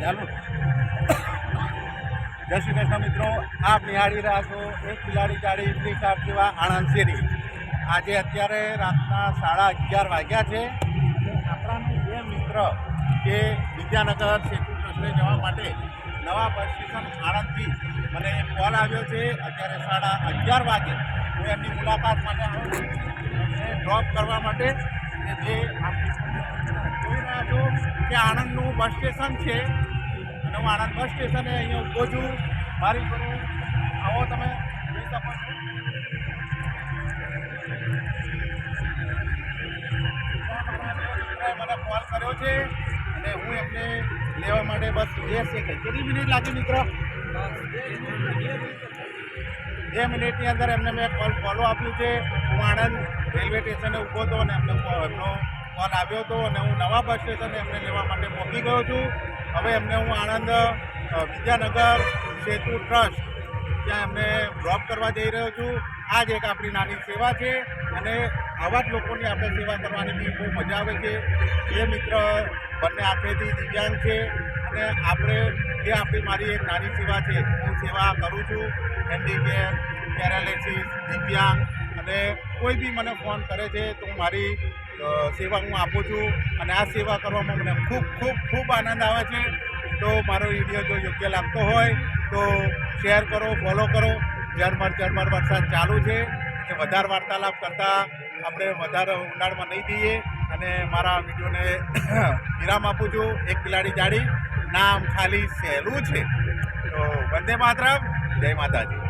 ચાલો જય શ્રી કૃષ્ણ મિત્રો, આપ નિહાળી રહ્યા છો એક બિલાડી ગાડી ફ્રી કાર સેવા આણંદ શેરી. આજે અત્યારે રાતના 11:30 વાગ્યા છે. આપણાનું બે મિત્ર કે વિદ્યાનગર સેતુ ટ્રસ્ટે જવા માટે નવા બસ સ્ટેશન આણંદથી મને કોલ આવ્યો છે. અત્યારે 11:30 વાગે હું એમની મુલાકાત માટે આવું છું, એમને ડ્રોપ કરવા માટે. કે જે જોઈ રહ્યા છો કે આણંદનું બસ સ્ટેશન છે અને હું આણંદ બસ સ્ટેશને અહીંયા ઊભો છું. મારી જોડે આવો, તમે જોઈ શકો છો. મને કોલ કર્યો છે અને હું એમને લેવા માટે બસ 2 સેકન્ડ, કેટલી મિનિટ લાગી મિત્રો? 2 મિનિટની અંદર એમને મેં કોલ આપ્યું છે. હું આણંદ રેલવે સ્ટેશને ઊભો હતો અને એમનો કોલ આવ્યો હતો અને હું નવા બસ સ્ટેશને એમને લેવા માટે પહોંચી ગયો છું. હવે એમને હું આણંદ વિદ્યાનગર સેતુ ટ્રસ્ટ ત્યાં એમને ડ્રોપ કરવા જઈ રહ્યો છું. આ જ એક આપણી નાની સેવા છે અને આવા જ લોકોની આપણે સેવા કરવાની બી બહુ મજા આવે છે. એ મિત્ર બંને આંખેથી દિવ્યાંગ છે અને આપણે જે મારી એક નાની સેવા છે, હું સેવા કરું છું. હેન્ડીકેપ, પેરાલિસિસ, દિવ્યાંગ અને કોઈ બી મને ફોન કરે છે તો મારી સેવા હું આપું છું અને આ સેવા કરવામાં મને ખૂબ ખૂબ ખૂબ આનંદ આવે છે. તો મારો વિડીયો જો યોગ્ય લાગતો હોય તો શેર કરો, ફોલો કરો. ઝરમર વરસાદ ચાલુ છે કે વધારે વાર્તાલાપ કરતાં આપણે વધારે ઊંડાણમાં નહીં જઈએ અને મારા વિડીયોને વિરામ આપું છું. એક બિલાડી ગાડી, નામ ખાલી સહેલું છે. તો વંદે માતરમ, જય માતાજી.